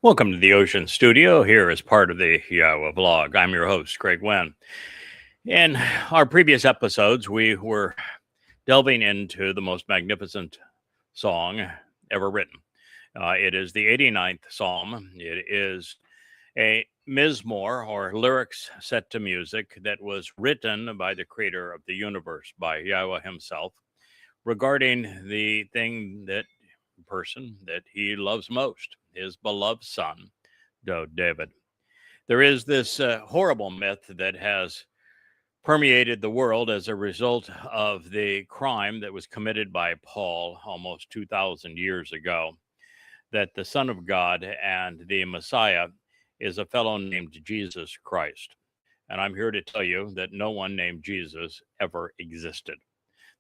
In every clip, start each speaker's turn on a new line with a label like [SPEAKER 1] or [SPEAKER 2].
[SPEAKER 1] Welcome to the Ocean Studio here as part of the YAHOWAH blog. I'm your host, Craig Winn. In our previous episodes, we were delving into the most magnificent song ever written. It is the 89th Psalm. It is a Mizmowr, or lyrics set to music, that was written by the creator of the universe, by Yahweh himself, regarding the person that he loves most, his beloved son, David. There is this horrible myth that has permeated the world as a result of the crime that was committed by Paul almost 2,000 years ago, that the Son of God and the Messiah is a fellow named Jesus Christ. And I'm here to tell you that no one named Jesus ever existed.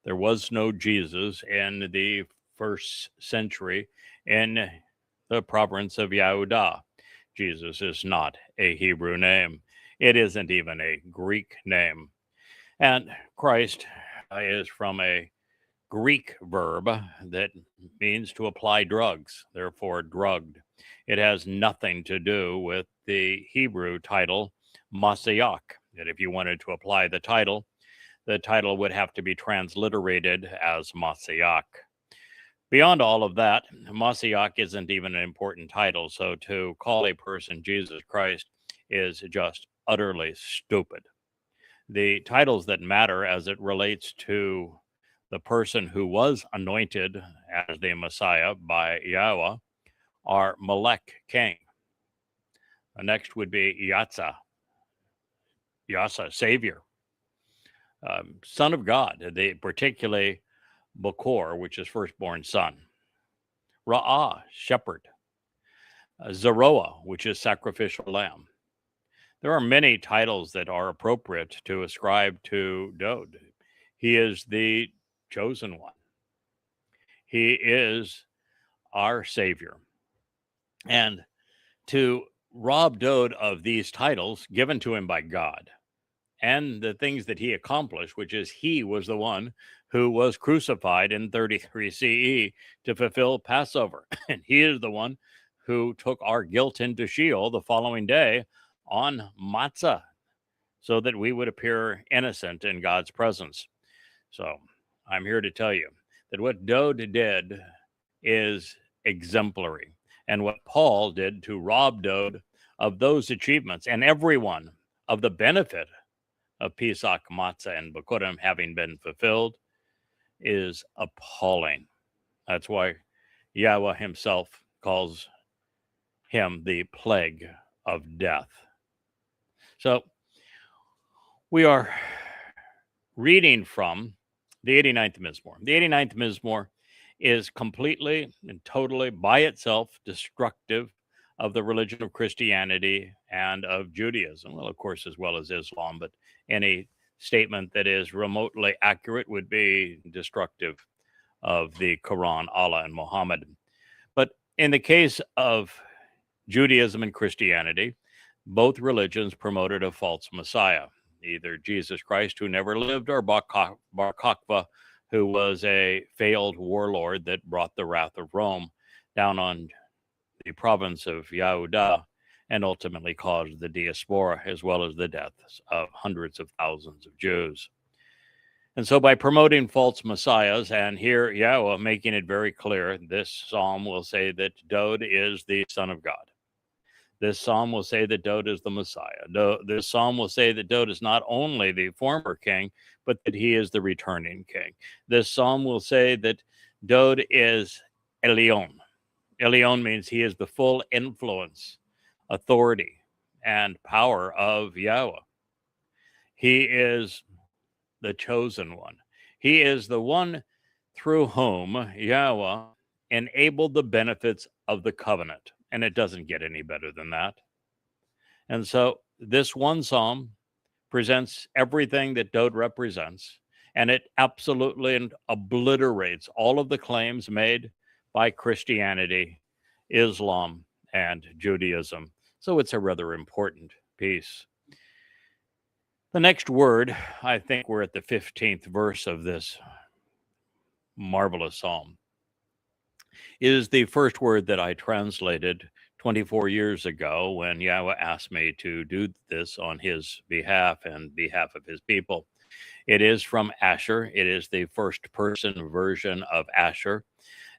[SPEAKER 1] There was no Jesus in the first century in the province of Yadah. Jesus is not a Hebrew name. It isn't even a Greek name. And Christ is from a Greek verb that means to apply drugs, therefore drugged. It has nothing to do with the Hebrew title, Messiah. And if you wanted to apply the title would have to be transliterated as Messiah. Beyond all of that, Messiah isn't even an important title, so to call a person Jesus Christ is just utterly stupid. The titles that matter as it relates to the person who was anointed as the Messiah by Yahweh are Melech, king. The next would be Yatsah, savior. Son of God, particularly Bokor, which is firstborn son. Ra'ah, shepherd. Zarowa, which is sacrificial lamb. There are many titles that are appropriate to ascribe to Dowd. He is the chosen one. He is our savior. And to rob Dowd of these titles given to him by God and the things that he accomplished, which is he was the one who was crucified in 33 CE to fulfill Passover. And he is the one who took our guilt into Sheol the following day on matzah so that we would appear innocent in God's presence. So I'm here to tell you that what Dowd did is exemplary. And what Paul did to rob Dowd of those achievements and everyone of the benefit of Pesach, Matzah, and Bikurim having been fulfilled is appalling. That's why Yahweh himself calls him the plague of death. So we are reading from the 89th Mizmowr. The 89th Mizmowr is completely and totally by itself destructive of the religion of Christianity and of Judaism, well, of course, as well as Islam, but any statement that is remotely accurate would be destructive of the Quran, Allah, and Muhammad. But in the case of Judaism and Christianity, both religions promoted a false Messiah, either Jesus Christ, who never lived, or Bar Kokhba, who was a failed warlord that brought the wrath of Rome down on the province of Yahudah and ultimately caused the diaspora as well as the deaths of hundreds of thousands of Jews. And so by promoting false messiahs, and here Yahweh making it very clear, this psalm will say that Dowd is the Son of God. This psalm will say that Dowd is the Messiah. This psalm will say that Dowd is not only the former king, but that he is the returning king. This psalm will say that Dowd is Elyon. Elyon means he is the full influence, authority, and power of Yahweh. He is the chosen one. He is the one through whom Yahweh enabled the benefits of the covenant. And it doesn't get any better than that. And so this one psalm presents everything that Dowd represents, and it absolutely obliterates all of the claims made by Christianity, Islam, and Judaism. So it's a rather important piece. The next word, I think we're at the 15th verse of this marvelous psalm, is the first word that I translated 24 years ago when Yahweh asked me to do this on his behalf and behalf of his people. It is from Asher. It is the first person version of Asher.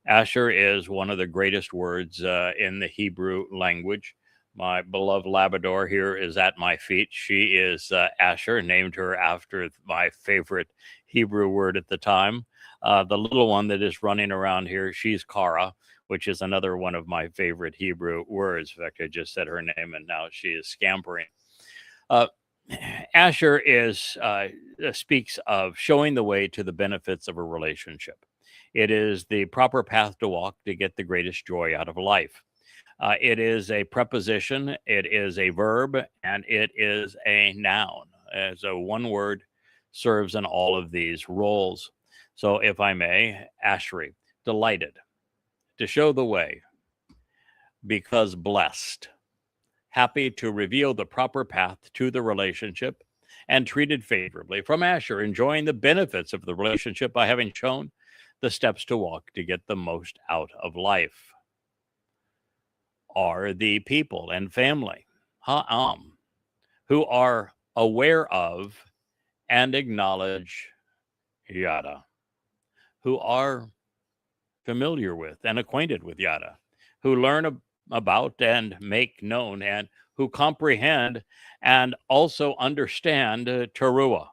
[SPEAKER 1] Asher is one of the greatest words in the Hebrew language. My beloved Labrador here is at my feet. She is Asher, named her after my favorite Hebrew word at the time. The little one that is running around here, she's Kara, which is another one of my favorite Hebrew words. In fact, I just said her name and now she is scampering. Asher speaks of showing the way to the benefits of a relationship. It is the proper path to walk to get the greatest joy out of life. It is a preposition, it is a verb, and it is a noun. So one word serves in all of these roles. So if I may, Ashri, delighted, to show the way, because blessed, happy to reveal the proper path to the relationship, and treated favorably. From Asher, enjoying the benefits of the relationship by having shown the steps to walk to get the most out of life. Are the people and family, Ha'am, who are aware of and acknowledge Yadah, who are familiar with and acquainted with Yadah, who learn about and make known, and who comprehend and also understand Taruw'ah.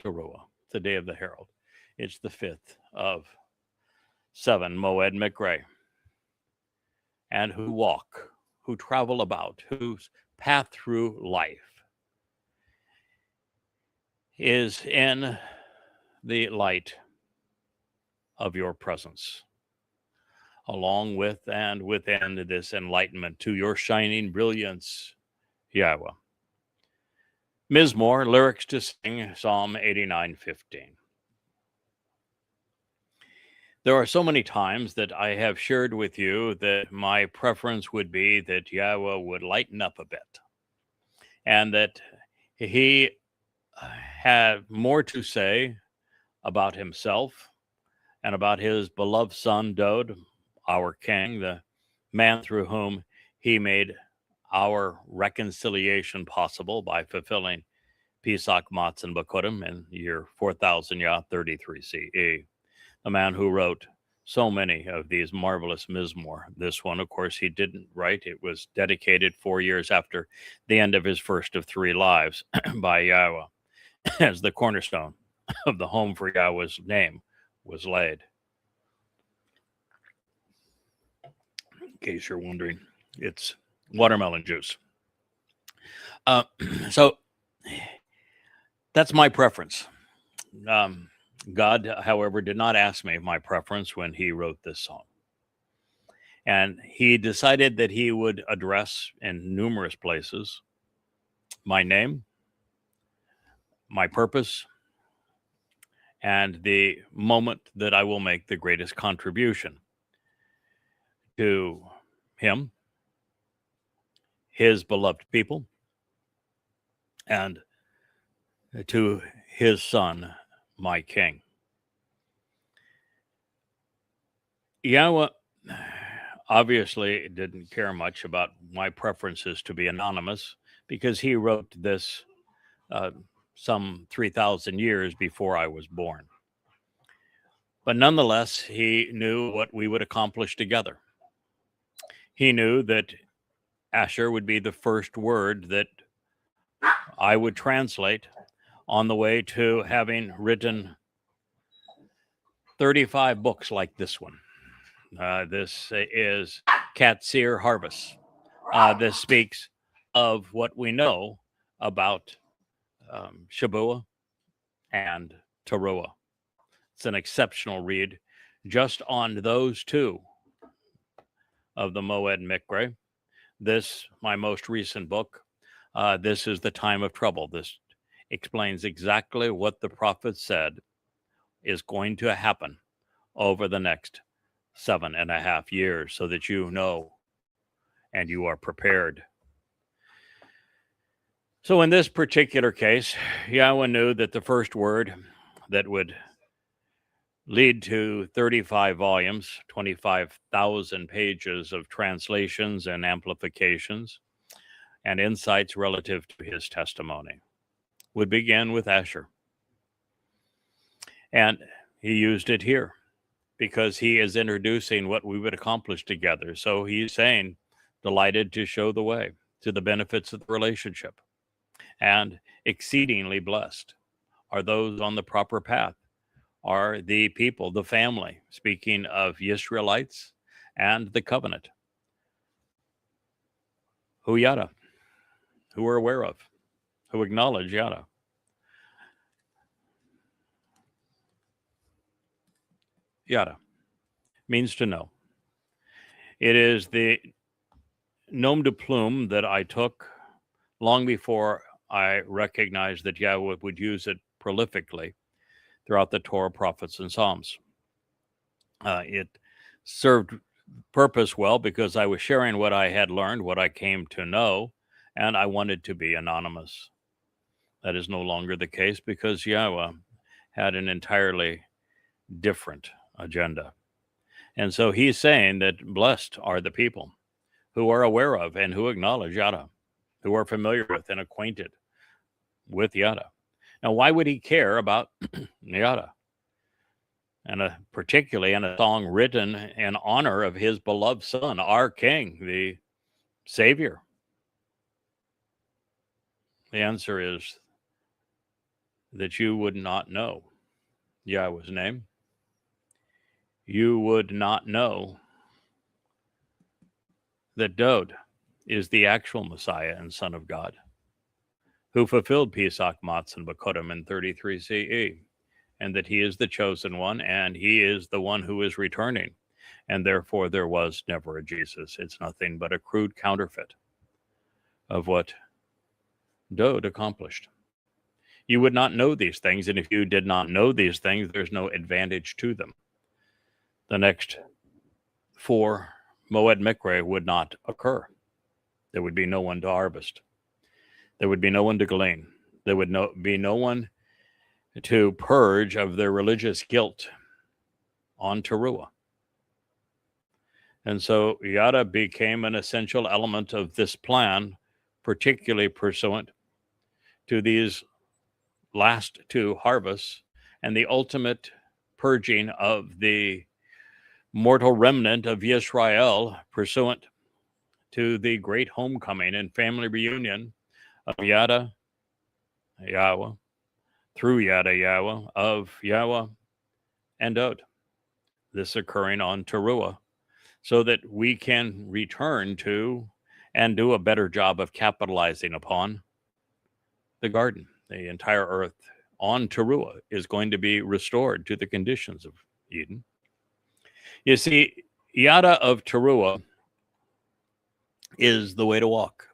[SPEAKER 1] Taruw'ah, the day of the herald. It's the 5th of 7 Moed Mikre. And who walk, who travel about, whose path through life is in the light of your presence, along with and within this enlightenment to your shining brilliance, Yahweh. Mizmowr, lyrics to sing, Psalm 89:15. There are so many times that I have shared with you that my preference would be that Yahweh would lighten up a bit and that he had more to say about himself and about his beloved son, Dowd, our king, the man through whom he made our reconciliation possible by fulfilling Pesach Matzah Bakurim in the year 4000 Yah 33 CE. The man who wrote so many of these marvelous Mizmowr. This one, of course, he didn't write. It was dedicated 4 years after the end of his first of 3 lives by Yahweh, as the cornerstone of the home for Yahweh's name was laid. In case you're wondering, it's watermelon juice. So that's my preference. God, however, did not ask me my preference when he wrote this song. And he decided that he would address in numerous places my name, my purpose, and the moment that I will make the greatest contribution to him, his beloved people, and to his son, my king. Yahweh obviously didn't care much about my preferences to be anonymous because he wrote this some 3,000 years before I was born. But nonetheless, he knew what we would accomplish together. He knew that Asher would be the first word that I would translate on the way to having written 35 books like this one. This is Katsir Harvest. This speaks of what we know about Shabuah and Taruw'ah. It's an exceptional read just on those two of the Moed Mikre. This, my most recent book, this is the time of trouble. This explains exactly what the prophet said is going to happen over the next 7.5 years so that you know and you are prepared. So in this particular case, Yahweh knew that the first word that would lead to 35 volumes, 25,000 pages of translations and amplifications, and insights relative to his testimony. Would begin with Asher. And he used it here because he is introducing what we would accomplish together. So he's saying, delighted to show the way to the benefits of the relationship. And exceedingly blessed are those on the proper path, are the people, the family, speaking of Israelites and the covenant, who Yadah, who are aware of, who acknowledge Yadah. Yadah means to know. It is the nom de plume that I took long before I recognized that Yahweh would use it prolifically throughout the Torah, prophets, and Psalms. It served purpose well because I was sharing what I had learned, what I came to know, and I wanted to be anonymous. That is no longer the case because Yahweh had an entirely different agenda. And so he's saying that blessed are the people who are aware of and who acknowledge Yadah, who are familiar with and acquainted with Yadah. Now, why would he care about Yadah? And particularly in a song written in honor of his beloved son, our King, the Savior? The answer is that you would not know Yahweh's name. You would not know that Dowd is the actual Messiah and Son of God, who fulfilled Pesach Matzah and Bakodim in 33 CE, and that he is the chosen one, and he is the one who is returning, and therefore there was never a Jesus. It's nothing but a crude counterfeit of what Dowd accomplished. You would not know these things, and if you did not know these things, there's no advantage to them. The next 4 Moed Mikre would not occur. There would be no one to harvest. There would be no one to glean. There would be no one to purge of their religious guilt on Taruw'ah. And so Yadah became an essential element of this plan, particularly pursuant to these last 2 harvests and the ultimate purging of the mortal remnant of Yisrael, pursuant to the great homecoming and family reunion of YadaYahowah, through YadaYahowah, of Yahweh and Dowd. This occurring on Taruw'ah, so that we can return to and do a better job of capitalizing upon the garden. The entire earth on Taruw'ah is going to be restored to the conditions of Eden. You see, Yadah of Taruw'ah is the way to walk.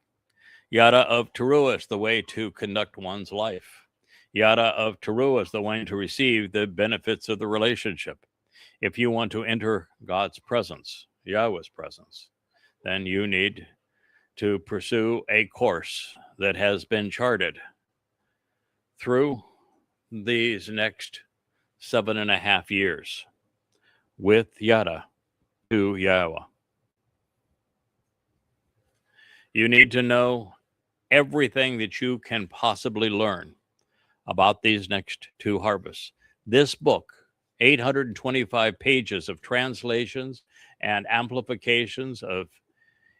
[SPEAKER 1] Yadah of Taruw'ah is the way to conduct one's life. Yadah of Taruw'ah is the way to receive the benefits of the relationship. If you want to enter God's presence, Yahweh's presence, then you need to pursue a course that has been charted through these next 7.5 years with Yadah to Yahweh. You need to know everything that you can possibly learn about these next 2 harvests. This book, 825 pages of translations and amplifications of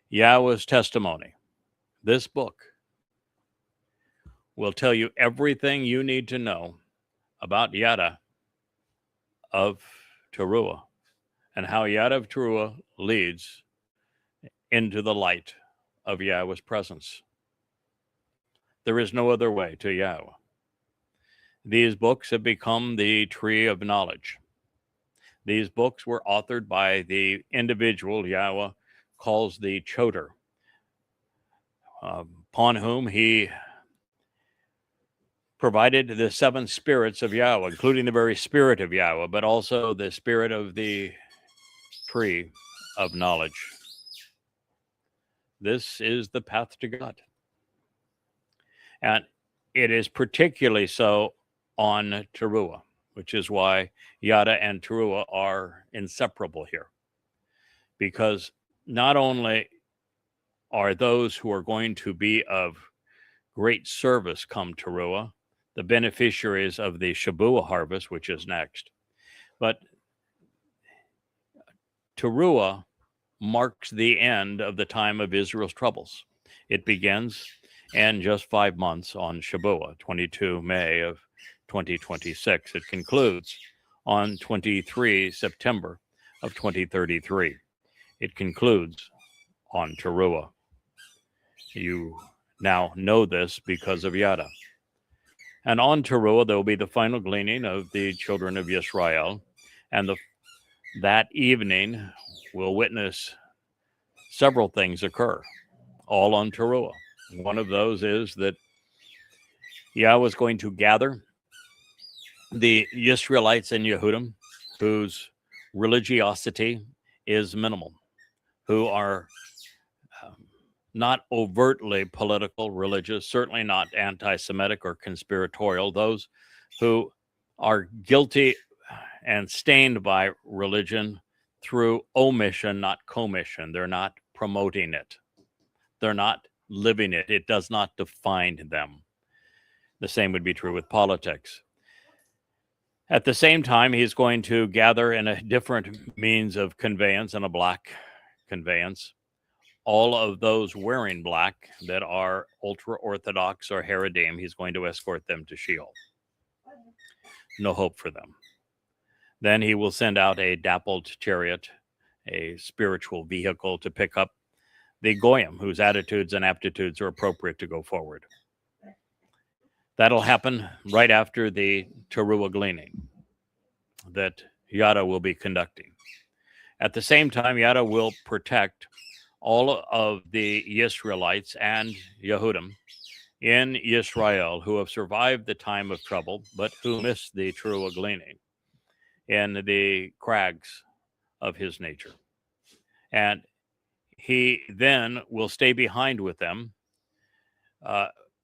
[SPEAKER 1] Yahweh's testimony. This book will tell you everything you need to know about Yadah of Taruw'ah and how Yadah of Taruw'ah leads into the light of Yahweh's presence. There is no other way to Yahweh. These books have become the tree of knowledge. These books were authored by the individual Yahweh calls the Choder, upon whom he provided the 7 spirits of Yahweh, including the very spirit of Yahweh, but also the spirit of the tree of knowledge. This is the path to God. And it is particularly so on Taruw'ah. which is why Yadah and Taruw'ah are inseparable here. Because not only are those who are going to be of great service come Taruw'ah, the beneficiaries of the Shabuah harvest, which is next, but Taruw'ah marks the end of the time of Israel's troubles. It begins in just 5 months on Shabuah, 22 May of 2026. It concludes on 23 September of 2033. It concludes on Taruw'ah. You now know this because of Yadah. And on Taruw'ah, there will be the final gleaning of the children of Yisrael, and that evening we'll witness several things occur, all on Taruw'ah. One of those is that Yahweh is going to gather the Israelites and Yehudim, whose religiosity is minimal, who are not overtly political, religious, certainly not anti-Semitic or conspiratorial, those who are guilty and stained by religion through omission, not commission. They're not promoting it. They're not living it. It does not define them. The same would be true with politics. At the same time, he's going to gather in a different means of conveyance, in a black conveyance, all of those wearing black that are ultra-Orthodox or Haredim. He's going to escort them to Sheol. No hope for them. Then he will send out a dappled chariot, a spiritual vehicle, to pick up the Goyim, whose attitudes and aptitudes are appropriate to go forward. That'll happen right after the Taruw'ah gleaning that Yadah will be conducting. At the same time, Yadah will protect all of the Israelites and Yehudim in Israel who have survived the time of trouble, but who missed the Taruw'ah gleaning in the crags of his nature. And he then will stay behind with them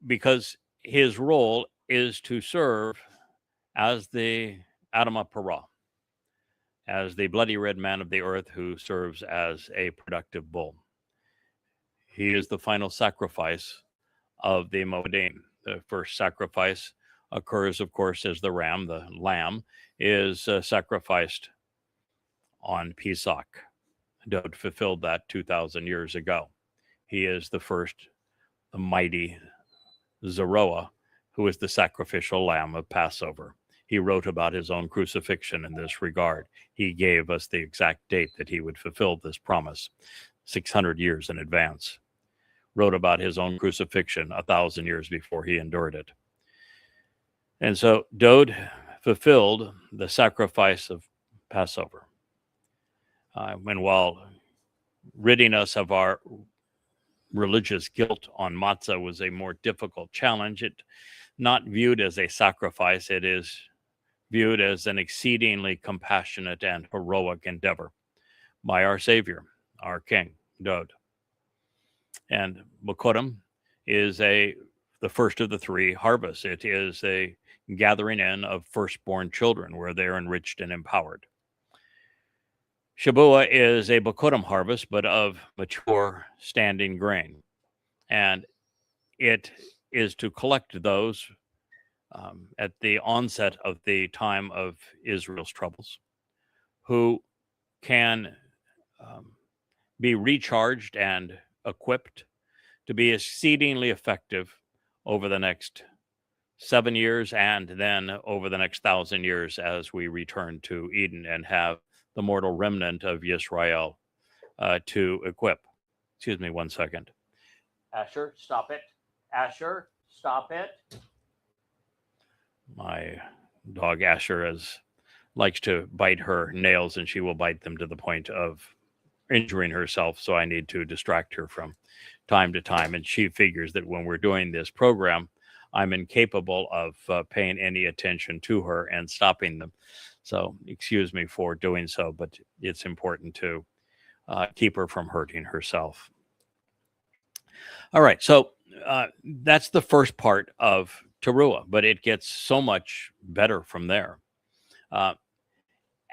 [SPEAKER 1] because his role is to serve as the Adamah Parah, as the bloody red man of the earth who serves as a productive bull. He is the final sacrifice of the Moedim. The first sacrifice occurs, of course, as the ram. The lamb is sacrificed on Pesach. Dowd fulfilled that 2,000 years ago. He is the first, the mighty Zarowa, who is the sacrificial lamb of Passover. He wrote about his own crucifixion in this regard. He gave us the exact date that he would fulfill this promise, 600 years in advance. Wrote about his own crucifixion 1,000 years before he endured it. And so Dowd fulfilled the sacrifice of Passover. And while ridding us of our religious guilt on matzah was a more difficult challenge, it not viewed as a sacrifice, it is viewed as an exceedingly compassionate and heroic endeavor by our Savior, our King, Dowd. And Bokurim is the first of the three harvests. It is a gathering in of firstborn children where they are enriched and empowered. Shabuah is a Bokurim harvest, but of mature standing grain. And it is to collect those at the onset of the time of Israel's troubles, who can be recharged and equipped to be exceedingly effective over the next 7 years and then over the next 1,000 years as we return to Eden and have the mortal remnant of Yisrael to equip. Excuse me 1 second. Asher, stop it. Asher, stop it. My dog Asher likes to bite her nails, and she will bite them to the point of injuring herself, so I need to distract her from time to time. And she figures that when we're doing this program, I'm incapable of paying any attention to her and stopping them. So excuse me for doing so, but it's important to keep her from hurting herself. All right, so that's the first part of Taruw'ah, but it gets so much better from there. Uh,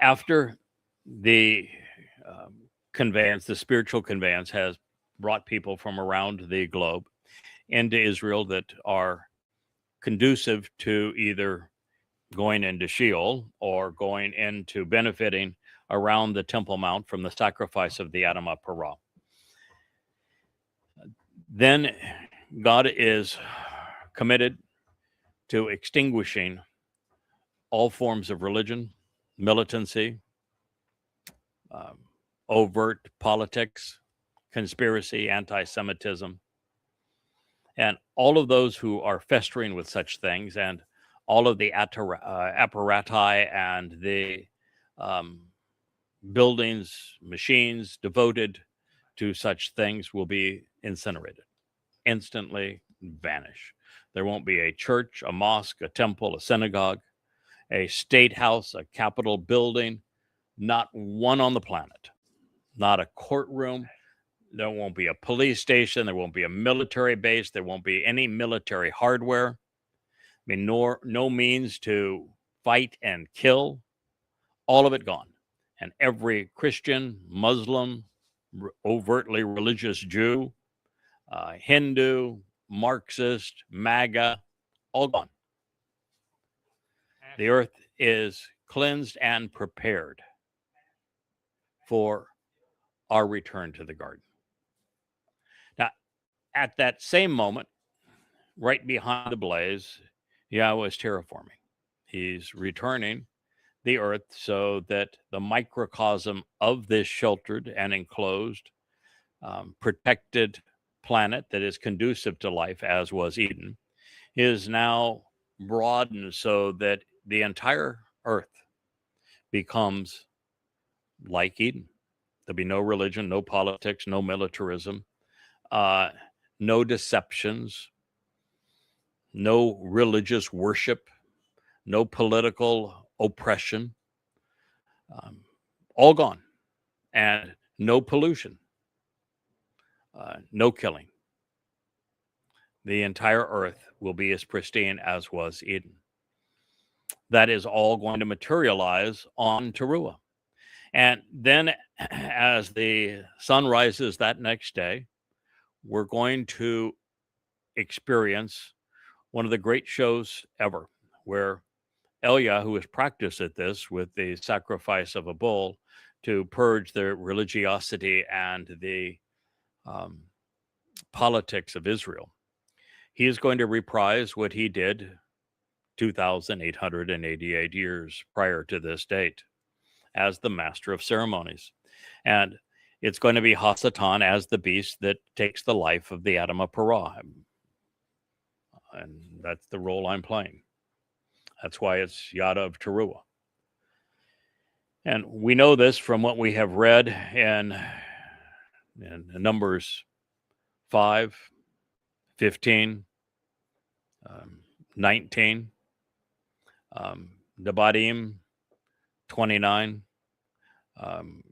[SPEAKER 1] after the conveyance, the spiritual conveyance has brought people from around the globe into Israel that are conducive to either going into Sheol or going into benefiting around the Temple Mount from the sacrifice of the Adamah Parah. Then God is committed to extinguishing all forms of religion, militancy, overt politics, conspiracy, anti-Semitism, and all of those who are festering with such things, and all of the apparati and the buildings, machines devoted to such things will be incinerated, instantly vanish. There won't be a church, a mosque, a temple, a synagogue, a state house, a capitol building, not one on the planet, not a courtroom. There won't be a police station. There won't be a military base. There won't be any military hardware. I mean, no means to fight and kill. All of it gone. And every Christian, Muslim, overtly religious Jew, Hindu, Marxist, MAGA, all gone. The earth is cleansed and prepared for our return to the garden. Now, at that same moment, right behind the blaze, Yahweh is terraforming. He's returning the earth so that the microcosm of this sheltered and enclosed, protected planet that is conducive to life, as was Eden, is now broadened so that the entire earth becomes like Eden. There'll be no religion, no politics, no militarism, no deceptions, no religious worship, no political oppression, all gone, and no pollution, no killing. The entire earth will be as pristine as was Eden. That is all going to materialize on Taruw'ah. And then as the sun rises that next day, we're going to experience one of the great shows ever, where Eliah, who has practiced at this with the sacrifice of a bull to purge the religiosity and the politics of Israel, he is going to reprise what he did 2,888 years prior to this date as the master of ceremonies. And it's going to be Hasatan as the beast that takes the life of the Adamah Parah. And that's the role I'm playing. That's why it's Yadah of Taruw'ah. And we know this from what we have read in Numbers 5, 15, 19, Debadim 29,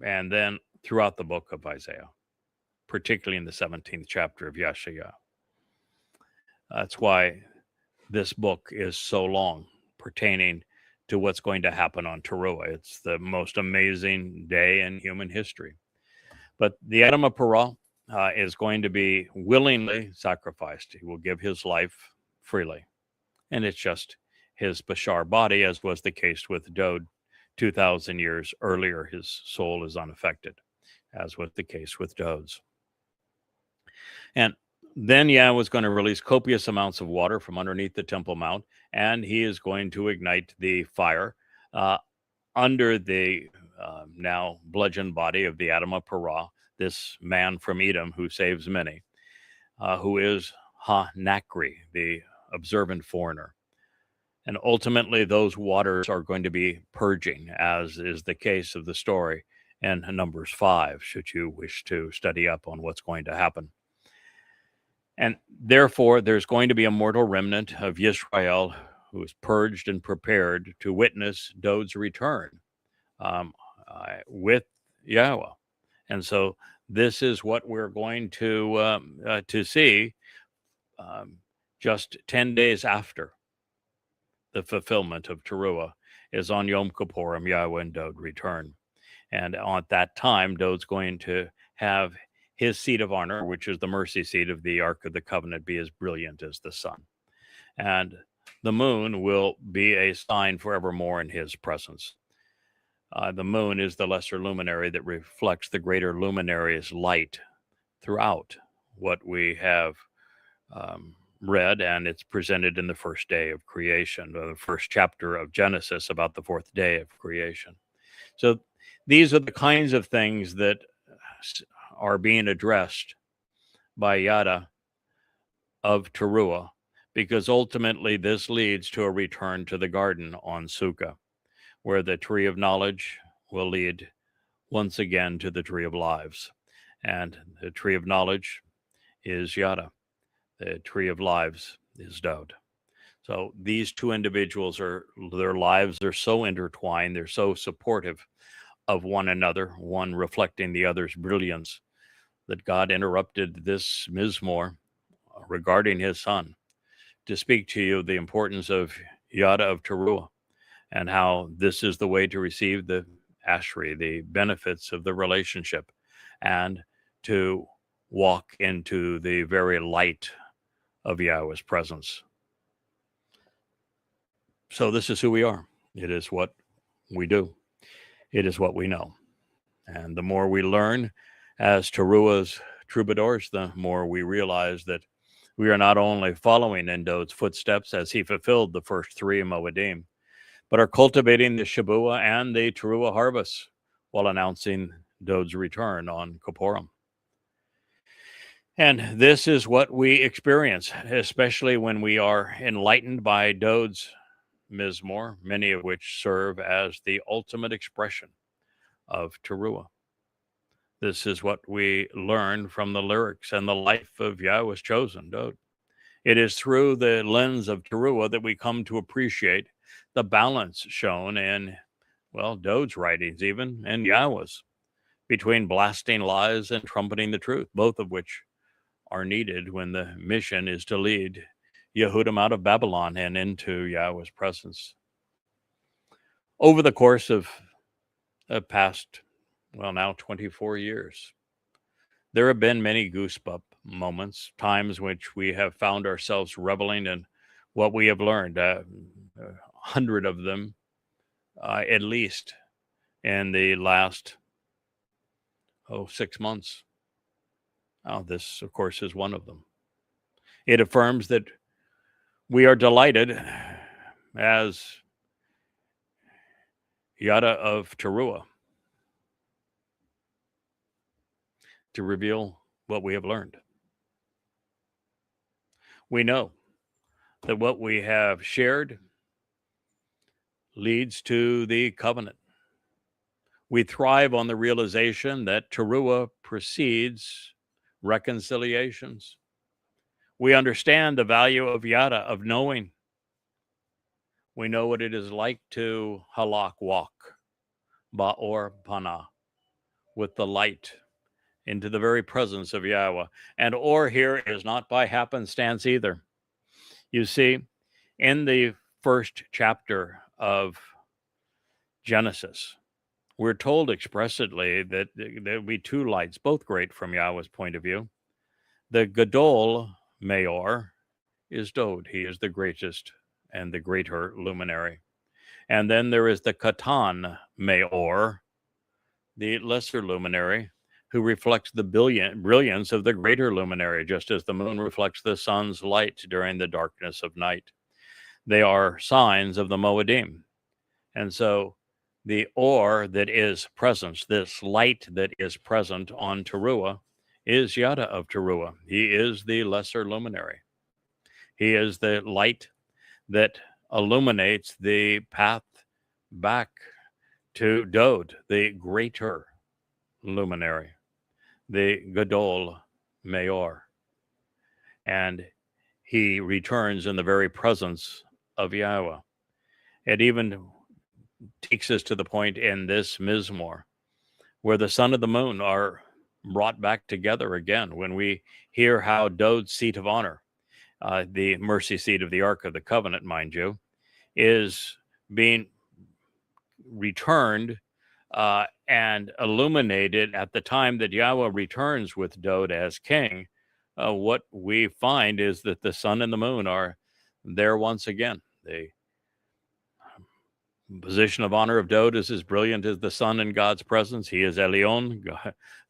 [SPEAKER 1] and then throughout the book of Isaiah, particularly in the 17th chapter of Yeshaya. That's why this book is so long, pertaining to what's going to happen on Taruw'ah. It's the most amazing day in human history. But the Adamah Parah is going to be willingly sacrificed. He will give his life freely. And it's just his Bashar body, as was the case with Dowd 2,000 years earlier. His soul is unaffected, as was the case with Dowd's. And then Yahweh was going to release copious amounts of water from underneath the Temple Mount, and he is going to ignite the fire under the now bludgeoned body of the Adamah Parah, this man from Edom who saves many, who is Ha-Nakri, the observant foreigner. And ultimately, those waters are going to be purging, as is the case of the story in Numbers 5, should you wish to study up on what's going to happen. And therefore, there's going to be a mortal remnant of Yisrael who is purged and prepared to witness Dowd's return with Yahweh. And so this is what we're going to see just 10 days after the fulfillment of Taruw'ah, is on Yom Kippurim, Yahweh and Dowd return. And at that time, Dowd's going to have his seat of honor, which is the mercy seat of the Ark of the Covenant, be as brilliant as the sun. And the moon will be a sign forevermore in his presence. The moon is the lesser luminary that reflects the greater luminary's light throughout what we have read, and it's presented in the first day of creation, the first chapter of Genesis about the fourth day of creation. So these are the kinds of things that are being addressed by Yadah of Taruw'ah, because ultimately this leads to a return to the garden on Sukkah, where the tree of knowledge will lead once again to the tree of lives. And the tree of knowledge is Yadah. The tree of lives is Dowd. So these two individuals their lives are so intertwined, they're so supportive of one another, one reflecting the other's brilliance, that God interrupted this Mizmowr regarding his son to speak to you the importance of Yadah of Taruw'ah, and how this is the way to receive the ashri, the benefits of the relationship, and to walk into the very light of Yahweh's presence. So this is who we are. It is what we do. It is what we know. And the more we learn as Taruw'ah's troubadours, the more we realize that we are not only following in Dowd's footsteps as he fulfilled the first three Moedim, but are cultivating the Shabuah and the Taruw'ah harvest while announcing Dowd's return on Kippurim. And this is what we experience, especially when we are enlightened by Dowd's Mizmowr, many of which serve as the ultimate expression of Taruw'ah. This is what we learn from the lyrics and the life of Yahweh's chosen, Dowd. It is through the lens of Taruw'ah that we come to appreciate the balance shown in, well, Dowd's writings even, and Yahweh's, between blasting lies and trumpeting the truth, both of which are needed when the mission is to lead Yehudim out of Babylon and into Yahweh's presence. Over the course of the past, well, now 24 years, there have been many goosebump moments, times which we have found ourselves reveling in what we have learned, 100 of them at least in the last 6 months. This, of course, is one of them. It affirms that we are delighted as Yadah of Taruw'ah to reveal what we have learned. We know that what we have shared leads to the covenant. We thrive on the realization that Taruw'ah precedes reconciliations. We understand the value of Yadah, of knowing. We know what it is like to halak, walk, ba'or panah, with the light into the very presence of Yahweh. And or here is not by happenstance either. You see, in the first chapter of Genesis, we're told expressly that there will be two lights, both great from Yahweh's point of view. The Gadol Mayor is Dowd. He is the greatest and the greater luminary. And then there is the Katan Mayor, the lesser luminary, who reflects the brilliance of the greater luminary, just as the moon reflects the sun's light during the darkness of night. They are signs of the Moedim. And so the or that is present, this light that is present on Taruw'ah, is Yadah of Taruw'ah. He is the lesser luminary. He is the light that illuminates the path back to Dowd, the greater luminary, the Gadol Mayor. And he returns in the very presence of Yahweh. It even takes us to the point in this Mizmowr where the sun and the moon are brought back together again when we hear how Dowd's seat of honor, the mercy seat of the Ark of the Covenant, mind you, is being returned and illuminated at the time that Yahweh returns with Dowd as king, what we find is that the sun and the moon are there once again. The position of honor of Dowd is as brilliant as the sun in God's presence. He is Elyon,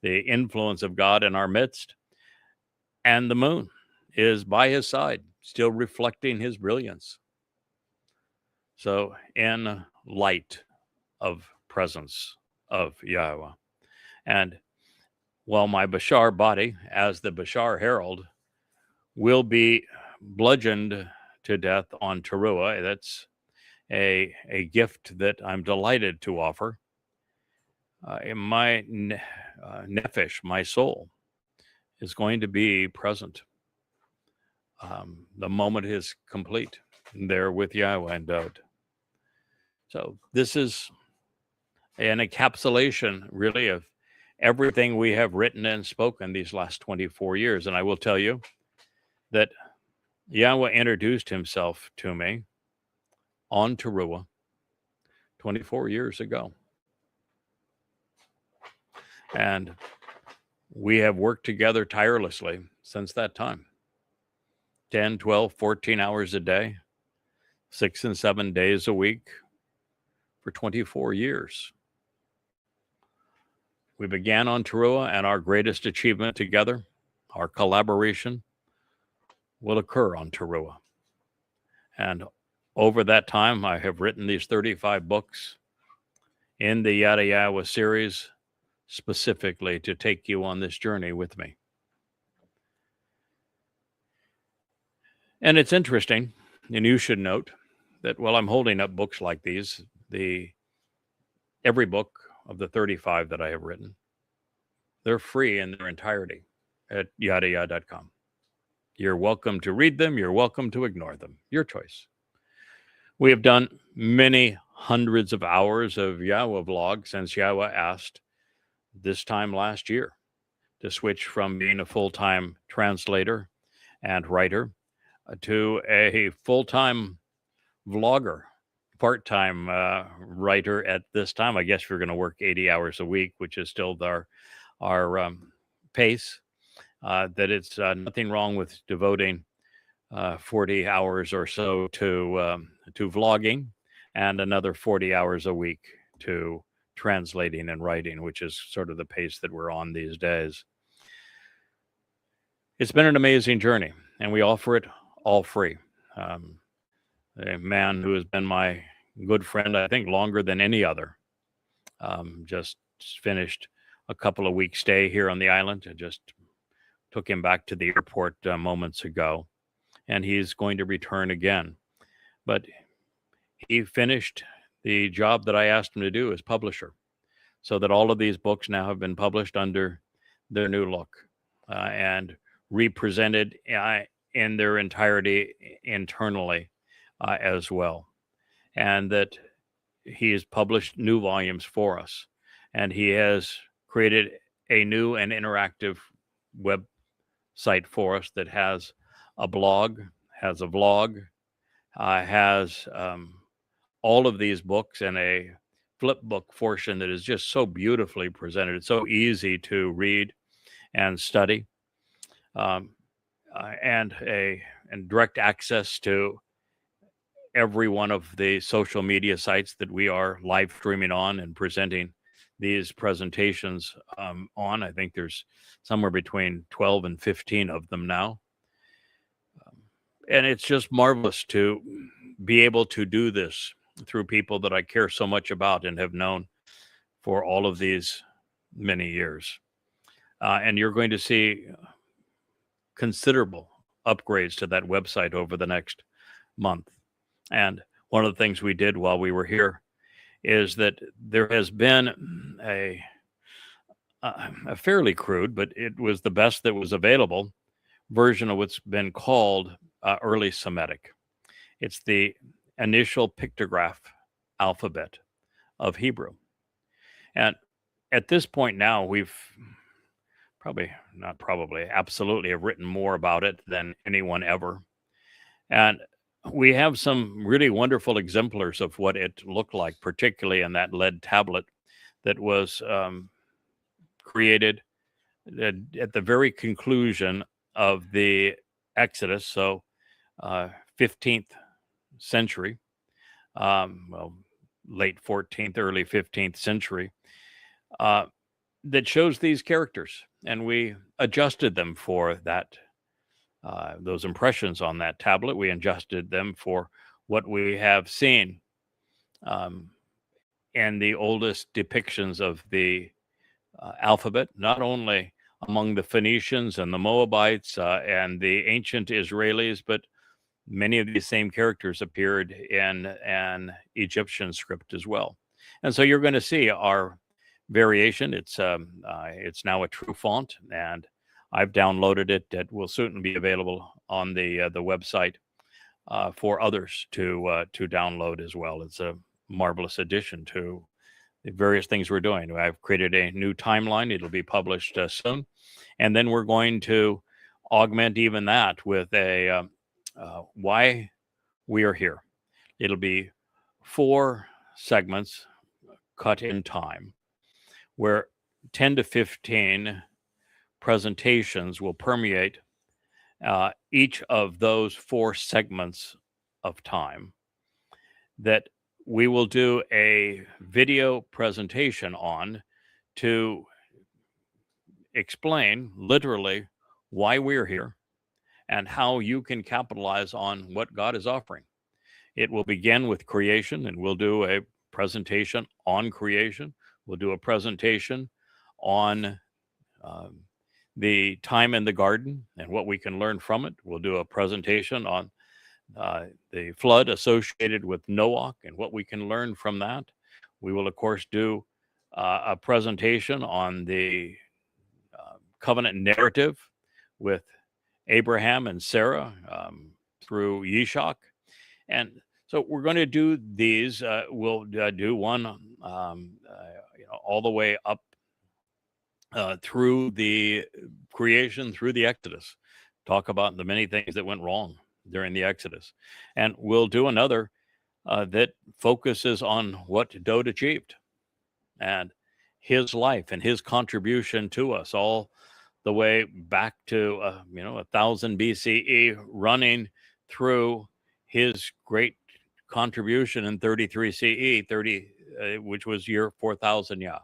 [SPEAKER 1] the influence of God in our midst. And the moon is by his side, still reflecting his brilliance. So in light of presence of Yahweh. And while my Bashar body, as the Bashar herald, will be bludgeoned to death on Taruw'ah, that's a gift that I'm delighted to offer. My nefesh, my soul, is going to be present. The moment is complete there with Yahweh and Dowd. So this is an encapsulation, really, of everything we have written and spoken these last 24 years. And I will tell you that Yahweh introduced himself to me on Taruw'ah 24 years ago. And we have worked together tirelessly since that time. 10, 12, 14 hours a day, 6 and 7 days a week for 24 years. We began on Taruw'ah, and our greatest achievement together, our collaboration, will occur on Taruw'ah. And over that time, I have written these 35 books in the YadaYahowah series, specifically to take you on this journey with me. And it's interesting, and you should note that while I'm holding up books like these, every book of the 35 that I have written, they're free in their entirety at YadaYah.com. You're welcome to read them. You're welcome to ignore them. Your choice. We have done many hundreds of hours of Yahweh vlog since Yahweh asked this time last year to switch from being a full-time translator and writer to a full-time vlogger, part-time writer at this time. I guess we're going to work 80 hours a week, which is still our pace. That it's nothing wrong with devoting 40 hours or so to vlogging and another 40 hours a week to translating and writing, which is sort of the pace that we're on these days. It's been an amazing journey, and we offer it all free. A man who has been my good friend, I think, longer than any other, just finished a couple of weeks stay here on the island. I just took him back to the airport moments ago, and he's going to return again. But he finished the job that I asked him to do as publisher, so that all of these books now have been published under their new look and represented in their entirety internally as well. And that he has published new volumes for us, and he has created a new and interactive website for us that has a blog, has a vlog, has all of these books and a flip book portion that is just so beautifully presented. It's so easy to read and study, and direct access to every one of the social media sites that we are live streaming on and presenting these presentations on. I think there's somewhere between 12 and 15 of them now. And it's just marvelous to be able to do this through people that I care so much about and have known for all of these many years. And you're going to see considerable upgrades to that website over the next month. And one of the things we did while we were here is that there has been a fairly crude, but it was the best that was available, version of what's been called early Semitic. It's the initial pictograph alphabet of Hebrew. And at this point now, we've absolutely have written more about it than anyone ever. And we have some really wonderful exemplars of what it looked like, particularly in that lead tablet that was created at the very conclusion of the Exodus, so 15th century, well, late 14th, early 15th century, that shows these characters, and we adjusted them for that. Those impressions on that tablet, we adjusted them for what we have seen and the oldest depictions of the alphabet, not only among the Phoenicians and the Moabites and the ancient Israelis, but many of these same characters appeared in an Egyptian script as well. And so you're going to see our variation. It's now a true font, and I've downloaded it. It will soon be available on the website for others to download as well. It's a marvelous addition to the various things we're doing. I've created a new timeline. It'll be published soon. And then we're going to augment even that with a why we are here. It'll be 4 segments cut in time, where 10 to 15 presentations will permeate each of those 4 segments of time, that we will do a video presentation on to explain literally why we're here and how you can capitalize on what God is offering. It will begin with creation, and we'll do a presentation on creation. We'll do a presentation on the time in the garden and what we can learn from it. We'll do a presentation on the flood associated with Noah and what we can learn from that. We will, of course, do a presentation on the covenant narrative with Abraham and Sarah through Yishak. And so we're going to do these. We'll do one all the way up through the creation, through the Exodus. Talk about the many things that went wrong during the Exodus. And we'll do another that focuses on what Dowd achieved and his life and his contribution to us, all the way back to 1000 BCE, running through his great contribution in 33 CE, which was year 4000 Yah,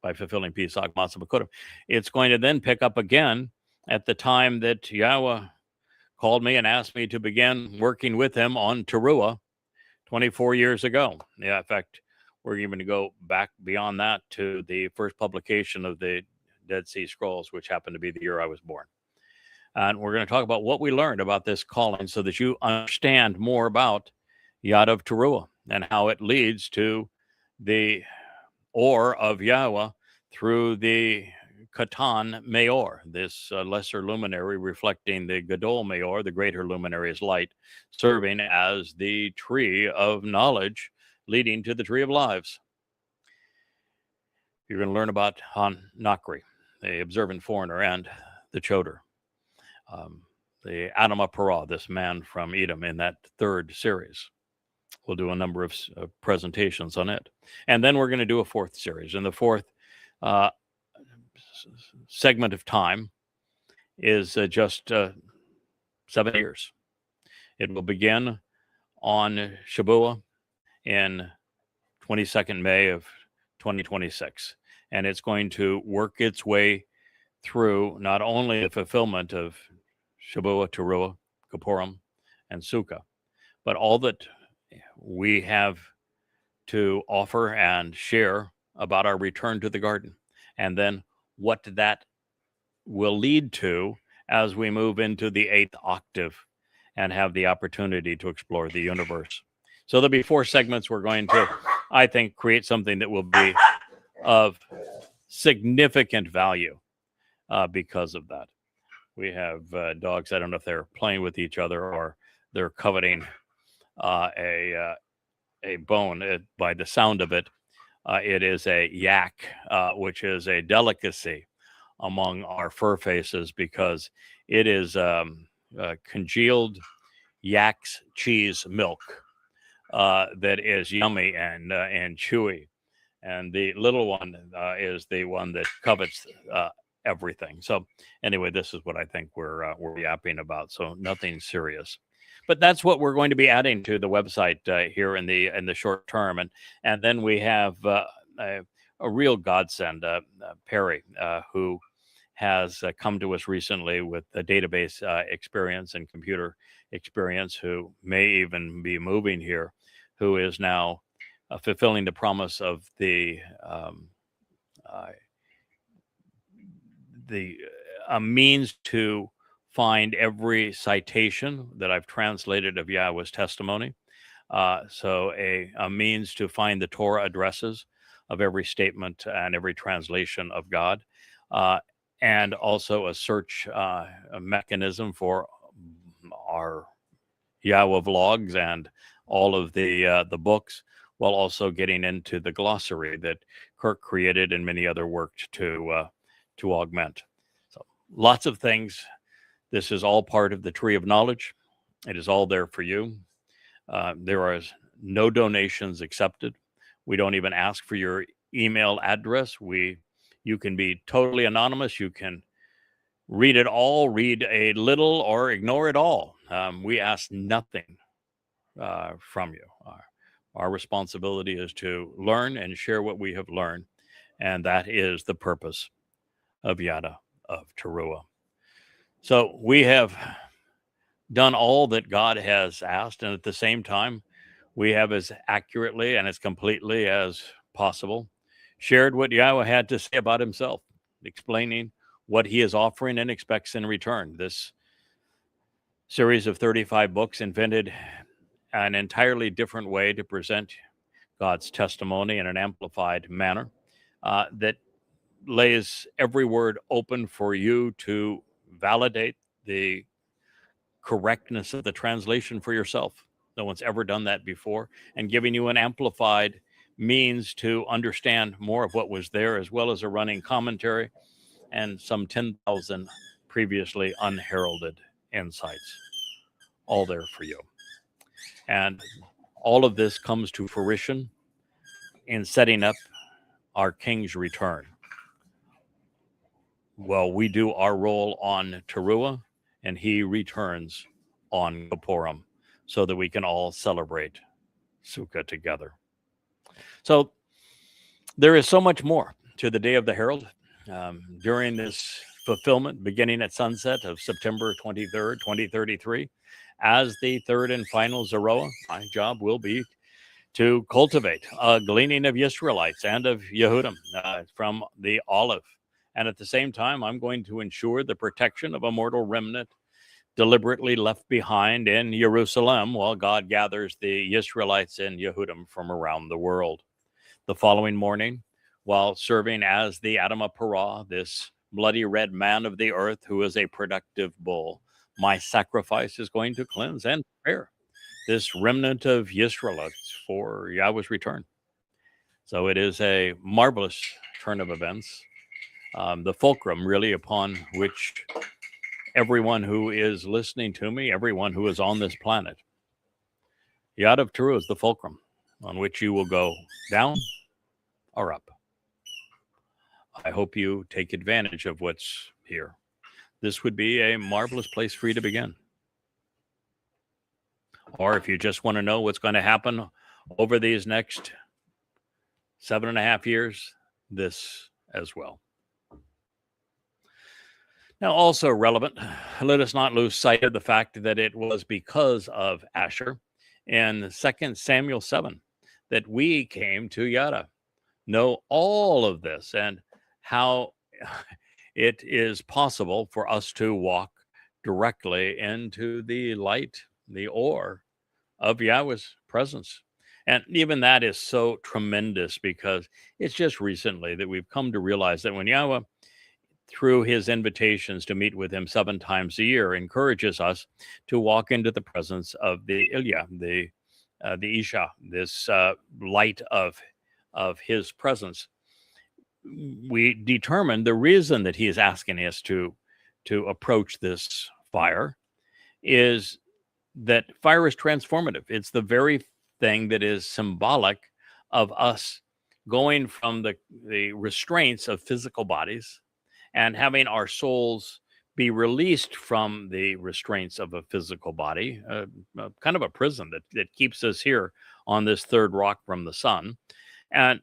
[SPEAKER 1] by fulfilling Pesach Matzah B'Kodim. It's going to then pick up again at the time that Yahweh called me and asked me to begin working with him on Taruw'ah 24 years ago. Yeah, in fact, we're even going to go back beyond that to the first publication of the Dead Sea Scrolls, which happened to be the year I was born. And we're going to talk about what we learned about this calling so that you understand more about Yadah of Taruw'ah and how it leads to the Or of Yahweh through the Katan Mayor, this lesser luminary reflecting the Gadol Mayor, the greater luminary's light, serving as the tree of knowledge leading to the tree of lives. You're going to learn about Han Nakri, the observant foreigner, and the Choder, the Adama Parah, this man from Edom, in that 3rd series. We'll do a number of presentations on it. And then we're going to do a 4th series. And the 4th segment of time is just 7 years. It will begin on Shabuah in 22nd May of 2026. And it's going to work its way through not only the fulfillment of Shabuah, Taruw'ah, Kippurim, and Sukkah, but all that we have to offer and share about our return to the garden, and then what that will lead to as we move into the 8th octave and have the opportunity to explore the universe. So there'll be 4 segments. We're going to, I think, create something that will be of significant value because of that. We have dogs. I don't know if they're playing with each other or they're coveting a bone. By the sound of it, it is a yak, which is a delicacy among our fur faces because it is congealed yak's cheese milk that is yummy and chewy. And the little one is the one that covets everything. So anyway, this is what I think we're yapping about. So nothing serious, but that's what we're going to be adding to the website here in the short term. And then we have a real godsend, Perry, who has come to us recently with a database experience and computer experience, who may even be moving here, who is now fulfilling the promise of the means to find every citation that I've translated of Yahweh's testimony. So a means to find the Torah addresses of every statement and every translation of God, and also a search mechanism for our Yahweh vlogs and all of the books, while also getting into the glossary that Kirk created and many other worked to augment. So lots of things. This is all part of the tree of knowledge. It is all there for you. There are no donations accepted. We don't even ask for your email address. You can be totally anonymous. You can read it all, read a little, or ignore it all. We ask nothing from you. Our responsibility is to learn and share what we have learned, and that is the purpose of Yadah, of Taruwah. So we have done all that God has asked, and at the same time, we have as accurately and as completely as possible shared what Yahweh had to say about himself, explaining what he is offering and expects in return. This series of 35 books invented an entirely different way to present God's testimony in an amplified manner that lays every word open for you to validate the correctness of the translation for yourself. No one's ever done that before, and giving you an amplified means to understand more of what was there, as well as a running commentary and some 10,000 previously unheralded insights, all there for you. And all of this comes to fruition in setting up our King's return. Well, we do our role on Taruwah, and he returns on Kippurim, so that we can all celebrate Sukkah together. So there is so much more to the Day of the Herald. During this fulfillment, beginning at sunset of September 23rd, 2033, as the third and final Zarowa, my job will be to cultivate a gleaning of Israelites and of Yehudim from the olive. And at the same time, I'm going to ensure the protection of a mortal remnant deliberately left behind in Jerusalem while God gathers the Israelites and Yehudim from around the world. The following morning, while serving as the Adamah Parah, this bloody red man of the earth who is a productive bull, my sacrifice is going to cleanse and prepare this remnant of Israelites for Yahweh's return. So it is a marvelous turn of events, the fulcrum really upon which everyone who is listening to me, everyone who is on this planet, Yadah of Taruwah is the fulcrum on which you will go down or up. I hope you take advantage of what's here. This would be a marvelous place for you to begin. Or if you just want to know what's going to happen over these next 7.5 years, this as well. Now, also relevant, let us not lose sight of the fact that it was because of Asher in 2 Samuel 7 that we came to Yadah. Know all of this and how it is possible for us to walk directly into the light, the ore of Yahweh's presence. And even that is so tremendous, because it's just recently that we've come to realize that when Yahweh, through his invitations to meet with him 7 times a year, encourages us to walk into the presence of the Ilya, the Isha, this light of his presence, we determine the reason that he is asking us to approach this fire is that fire is transformative. It's the very thing that is symbolic of us going from the restraints of physical bodies and having our souls be released from the restraints of a physical body, kind of a prison that keeps us here on this third rock from the sun, and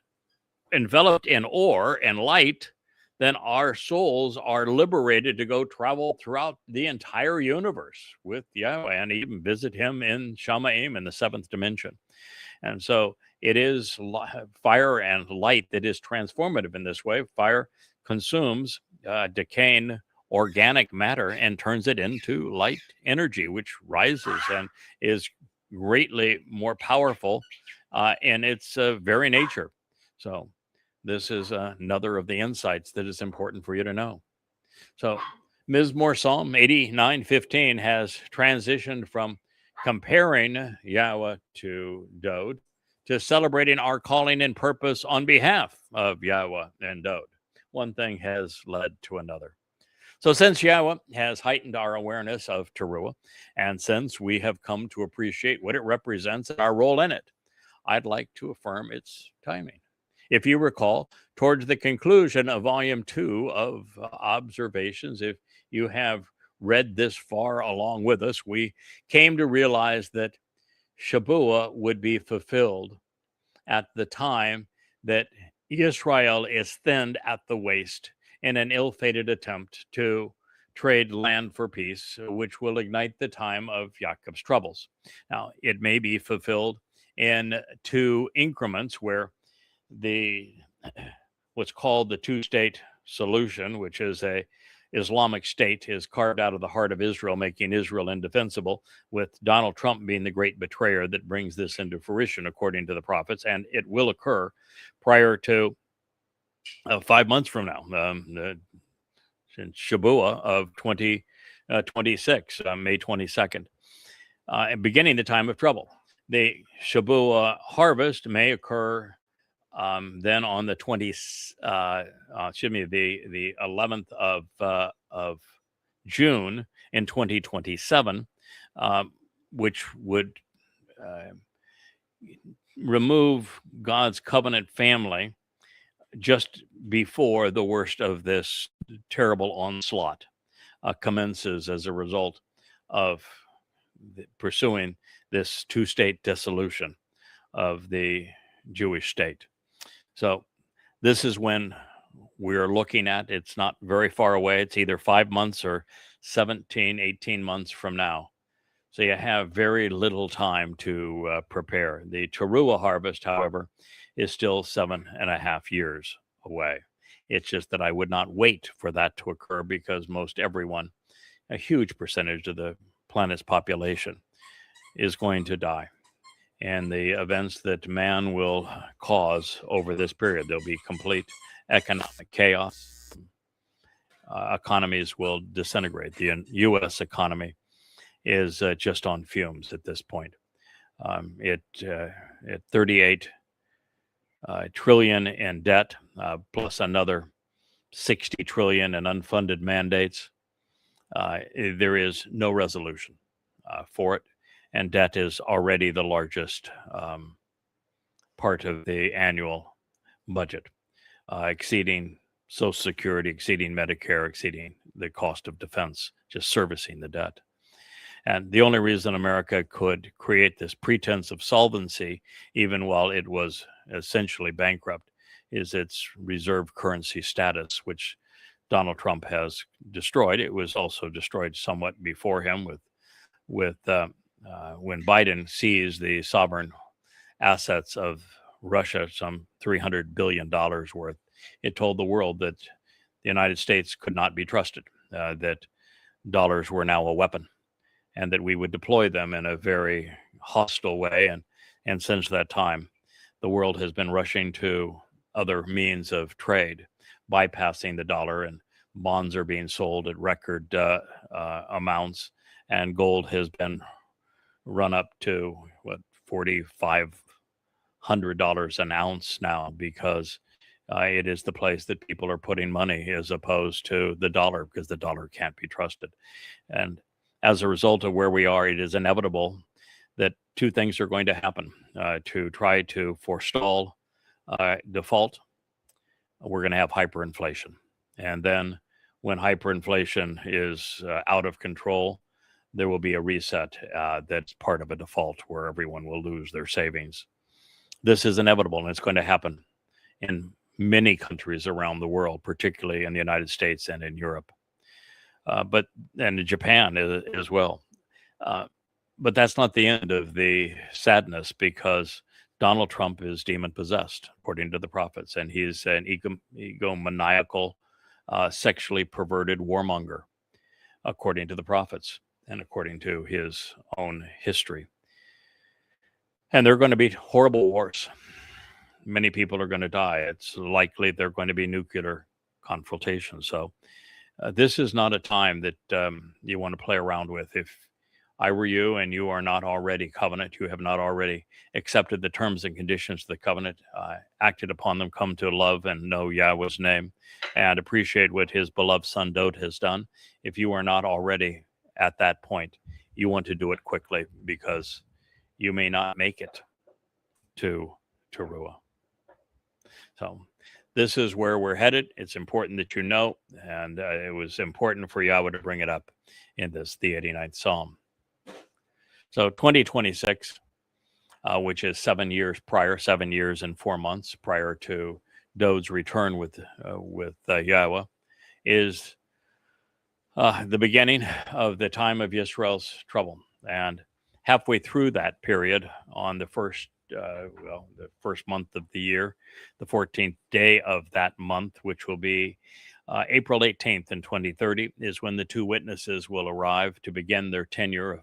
[SPEAKER 1] enveloped in ore and light, then our souls are liberated to go travel throughout the entire universe with Yahweh and even visit him in Shamaim in the seventh dimension. And so it is fire and light that is transformative in this way. Fire consumes decaying organic matter and turns it into light energy, which rises and is greatly more powerful in its very nature. So this is another of the insights that is important for you to know. So Mizmowr Psalm 89:15 has transitioned from comparing Yahweh to Dowd to celebrating our calling and purpose on behalf of Yahweh and Dowd. One thing has led to another. So since Yahweh has heightened our awareness of Taruw'ah, and since we have come to appreciate what it represents and our role in it, I'd like to affirm its timing. If you recall, towards the conclusion of Volume 2 of Observations, if you have read this far along with us, we came to realize that Shabuah would be fulfilled at the time that Israel is thinned at the waist in an ill-fated attempt to trade land for peace, which will ignite the time of Jacob's troubles. Now, it may be fulfilled in two increments where what's called the two-state solution, which is a Islamic state, is carved out of the heart of Israel, making Israel indefensible, with Donald Trump being the great betrayer that brings this into fruition, according to the prophets, and it will occur prior to 5 months from now, since Shabuah of 2026, May 22nd, and beginning the time of trouble. The Shabuah harvest may occur then on the 11th of June in 2027, which would remove God's covenant family just before the worst of this terrible onslaught commences as a result of pursuing this two-state dissolution of the Jewish state. So this is when we're looking at. It's not very far away. It's either 5 months or 17, 18 months from now. So you have very little time to prepare. The Taruw'ah harvest, however, is still 7.5 years away. It's just that I would not wait for that to occur because most everyone, a huge percentage of the planet's population, is going to die. And the events that man will cause over this period, there'll be complete economic chaos. Economies will disintegrate. The U.S. economy is just on fumes at this point. At 38 trillion in debt, plus another 60 trillion in unfunded mandates, there is no resolution for it. And debt is already the largest part of the annual budget, exceeding Social Security, exceeding Medicare, exceeding the cost of defense, just servicing the debt. And the only reason America could create this pretense of solvency, even while it was essentially bankrupt, is its reserve currency status, which Donald Trump has destroyed. It was also destroyed somewhat before him with when Biden seized the sovereign assets of Russia, some $300 billion worth. It told the world that the United States could not be trusted, that dollars were now a weapon, and that we would deploy them in a very hostile way. And since that time, the world has been rushing to other means of trade, bypassing the dollar, and bonds are being sold at record amounts, and gold has been run up to $4,500 an ounce now, because it is the place that people are putting money as opposed to the dollar, because the dollar can't be trusted. And as a result of where we are, it is inevitable that two things are going to happen to try to forestall default. We're going to have hyperinflation. And then when hyperinflation is out of control, there will be a reset that's part of a default where everyone will lose their savings. This is inevitable, and it's going to happen in many countries around the world, particularly in the United States and in Europe, and in Japan as well. But that's not the end of the sadness, because Donald Trump is demon-possessed, according to the prophets, and he's an egomaniacal, sexually perverted warmonger, according to the prophets and according to his own history. And there are going to be horrible wars. Many people are going to die. It's likely there are going to be nuclear confrontations. So this is not a time that you want to play around with. If I were you and you are not already covenant, you have not already accepted the terms and conditions of the covenant, acted upon them, come to love and know Yahweh's name, and appreciate what his beloved son Dowd has done. If you are not already at that point, you want to do it quickly, because you may not make it to Taruw'ah. So this is where we're headed. It's important that you know, and it was important for Yahweh to bring it up in the 89th Psalm. So 2026, which is 7 years and 4 months prior to Dowd's return with Yahweh, is the beginning of the time of Yisrael's trouble. And halfway through that period, on the first month of the year, the 14th day of that month, which will be April 18th in 2030, is when the two witnesses will arrive to begin their tenure of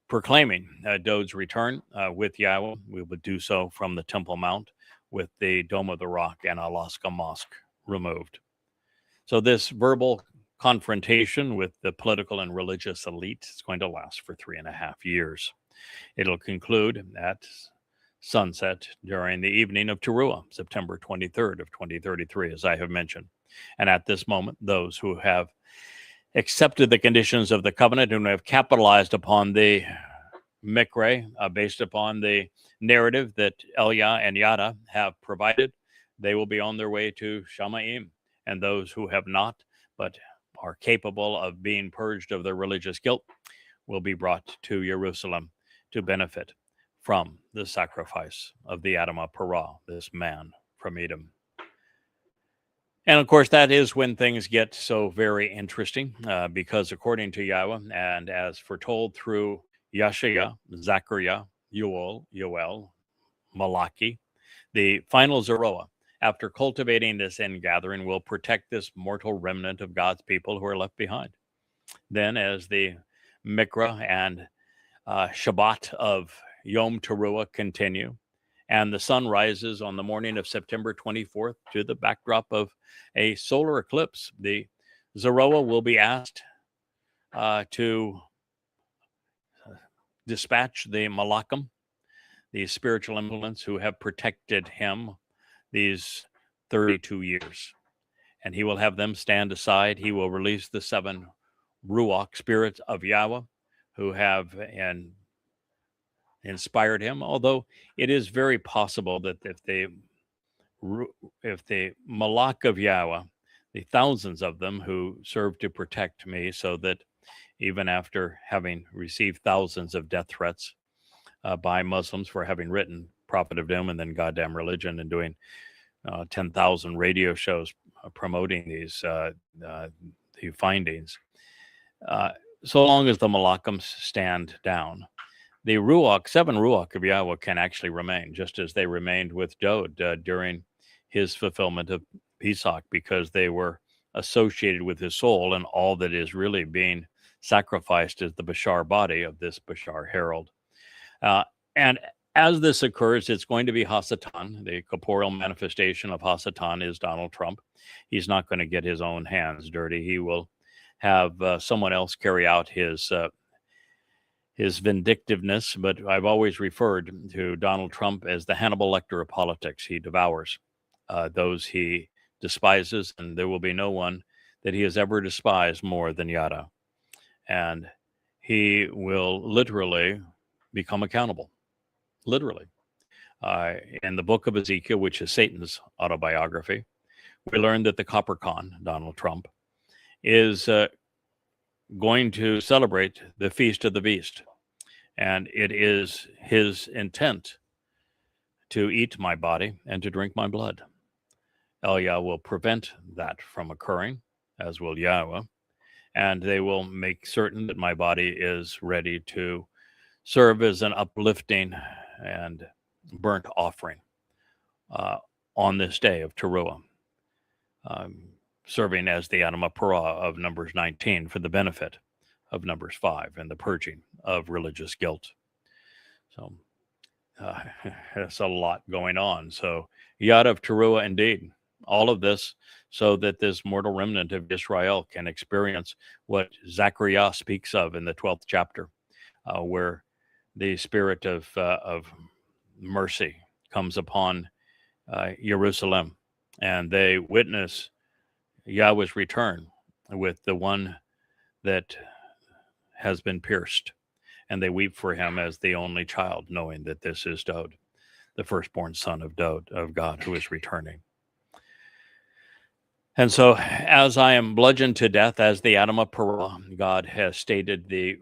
[SPEAKER 1] proclaiming Dowd's return with Yahweh. We would do so from the Temple Mount with the Dome of the Rock and Alaska Mosque removed. So this verbal confrontation with the political and religious elite is going to last for 3.5 years. It'll conclude at sunset during the evening of Taruw'ah, September 23rd of 2033, as I have mentioned. And at this moment, those who have accepted the conditions of the covenant and have capitalized upon the Mikre, based upon the narrative that Elia and Yadah have provided, they will be on their way to Shamayim. And those who have not, but are capable of being purged of their religious guilt, will be brought to Jerusalem to benefit from the sacrifice of the Adamah Parah, this man from Edom. And of course, that is when things get so very interesting, because according to Yahweh, and as foretold through Yeshaya, Zechariah, Yoel, Malachi, the final Zarowa, after cultivating this ingathering, will protect this mortal remnant of God's people who are left behind. Then, as the Mikra and Shabbat of Yom Taruw'ah continue, and the sun rises on the morning of September 24th to the backdrop of a solar eclipse, the Zarowa will be asked to dispatch the Malachim, the spiritual influence who have protected him these 32 years. And he will have them stand aside. He will release the 7 Ruach spirits of Yahweh who have inspired him, although it is very possible that if the Malach of Yahweh, the thousands of them who serve to protect me, so that even after having received thousands of death threats by Muslims for having written Prophet of Doom and then Goddamn Religion, and doing 10,000 radio shows promoting these the findings, so long as the Malachim stand down, the Ruach, 7 Ruach of Yahweh can actually remain, just as they remained with Dowd during his fulfillment of Pesach, because they were associated with his soul, and all that is really being sacrificed is the Bashar body of this Bashar herald. And as this occurs, it's going to be Hasatan. The corporeal manifestation of Hasatan is Donald Trump. He's not going to get his own hands dirty. He will have someone else carry out his vindictiveness, but I've always referred to Donald Trump as the Hannibal Lecter of politics. He devours those he despises, and there will be no one that he has ever despised more than Yadah. And he will literally become accountable. Literally. In the book of Ezekiel, which is Satan's autobiography, we learned that the Copper Con, Donald Trump, is going to celebrate the Feast of the Beast. And it is his intent to eat my body and to drink my blood. Yah will prevent that from occurring, as will Yahweh, and they will make certain that my body is ready to serve as an uplifting and burnt offering on this day of Taruw'ah, serving as the anima parah of Numbers 19 for the benefit of Numbers 5 and the purging of religious guilt. So there's a lot going on. So Yadah of Taruw'ah indeed. All of this so that this mortal remnant of Israel can experience what Zechariah speaks of in the 12th chapter, where the spirit of mercy comes upon Jerusalem, and they witness Yahweh's return with the one that has been pierced, and they weep for him as the only child, knowing that this is Dowd, the firstborn son of Dowd, of God, who is returning. And so, as I am bludgeoned to death as the anima parah, God has stated the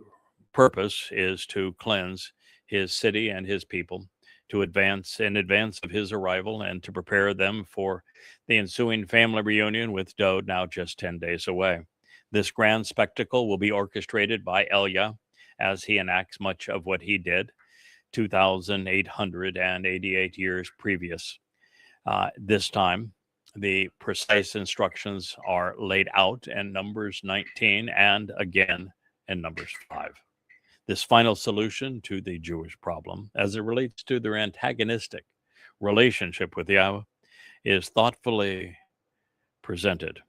[SPEAKER 1] purpose is to cleanse his city and his people, to advance in advance of his arrival, and to prepare them for the ensuing family reunion with Dowd, now just 10 days away. This grand spectacle will be orchestrated by Yah as he enacts much of what he did 2,888 years previous. This time, the precise instructions are laid out in Numbers 19 and again in Numbers 5. This final solution to the Jewish problem, as it relates to their antagonistic relationship with Yahweh, is thoughtfully presented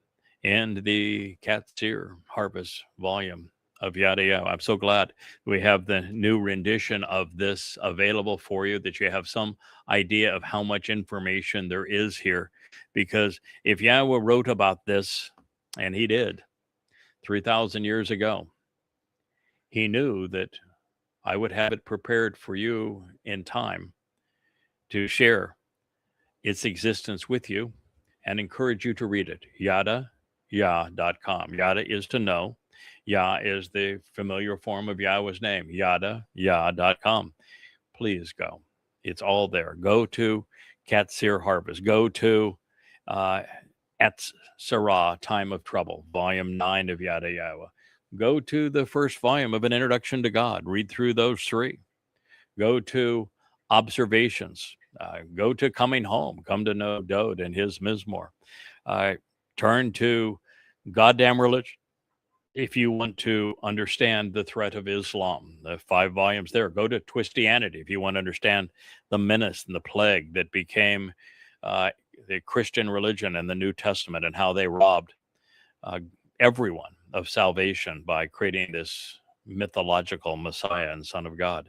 [SPEAKER 1] in the Katzir Harvest volume of YadaYahowah. I'm so glad we have the new rendition of this available for you, that you have some idea of how much information there is here. Because if Yahweh wrote about this, and he did 3,000 years ago, he knew that I would have it prepared for you in time to share its existence with you and encourage you to read it. YadaYah.com. Yada is to know. Yah is the familiar form of Yahweh's name. YadaYah.com. Please go. It's all there. Go to Katzir Harvest. Go to Sarah, Time of Trouble, Volume 9 of YadaYahowah. Go to the first volume of An Introduction to God. Read through those three. Go to Observations. Go to Coming Home. Come to know Dowd and his Mizmowr. Turn to Goddamn Religion if you want to understand the threat of Islam. The 5 volumes there. Go to Twistianity if you want to understand the menace and the plague that became the Christian religion and the New Testament, and how they robbed everyone of salvation by creating this mythological Messiah and Son of God.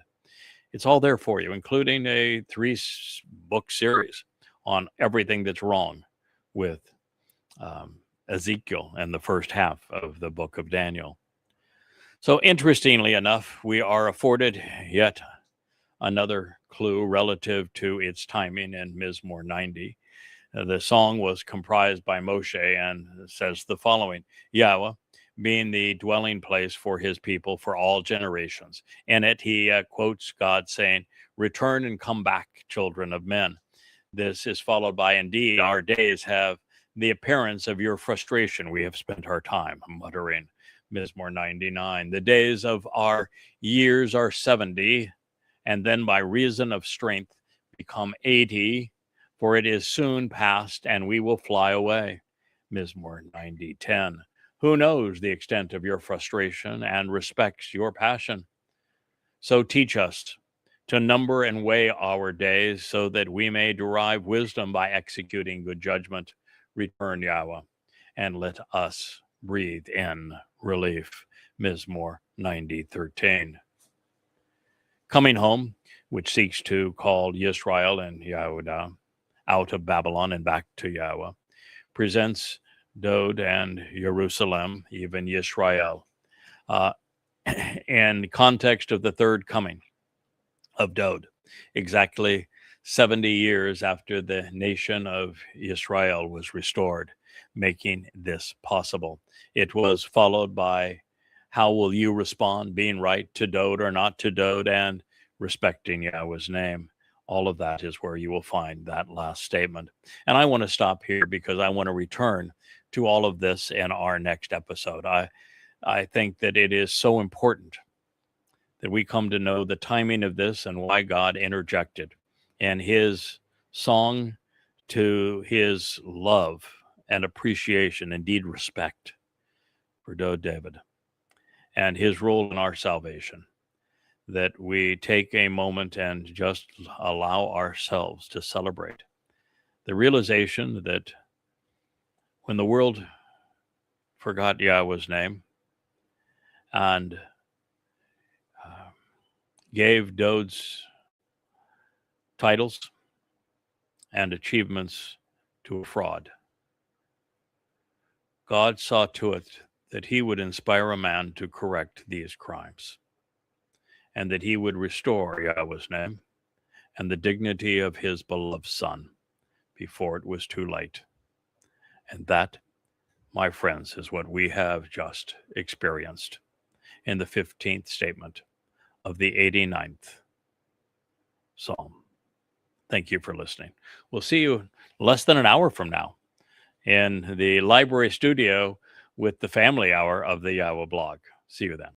[SPEAKER 1] It's all there for you, including a 3-book series on everything that's wrong with Ezekiel and the first half of the book of Daniel. So interestingly enough, we are afforded yet another clue relative to its timing in Mizmowr 90. The song was comprised by Moshe and says the following: Yahweh being the dwelling place for his people for all generations. In it, he quotes God saying, "Return and come back, children of men." This is followed by, "Indeed, our days have the appearance of your frustration. We have spent our time muttering." Mizmowr 99. "The days of our years are 70, and then by reason of strength become 80, for it is soon past, and we will fly away." Mizmowr 90:10. "Who knows the extent of your frustration and respects your passion? So teach us to number and weigh our days, so that we may derive wisdom by executing good judgment. Return, Yahweh, and let us breathe in relief." Mizmowr 90:13. Coming Home, which seeks to call Yisrael and Yehudah out of Babylon and back to Yahweh, presents Dowd and Jerusalem, even Yisrael, in context of the third coming of Dowd, exactly 70 years after the nation of Israel was restored, making this possible. It was followed by how will you respond, being right to Dowd or not to Dowd, and respecting Yahweh's name. All of that is where you will find that last statement. And I want to stop here because I want to return to all of this in our next episode. I think that it is so important that we come to know the timing of this and why God interjected and his song to his love and appreciation, indeed respect for Dowd David and his role in our salvation, that we take a moment and just allow ourselves to celebrate the realization that when the world forgot Yahweh's name and gave Dowd's titles and achievements to a fraud, God saw to it that he would inspire a man to correct these crimes, and that he would restore Yahweh's name and the dignity of his beloved Son before it was too late. And that, my friends, is what we have just experienced in the 15th statement of the 89th Psalm. Thank you for listening. We'll see you less than an hour from now in the library studio with the family hour of the Yahweh blog. See you then.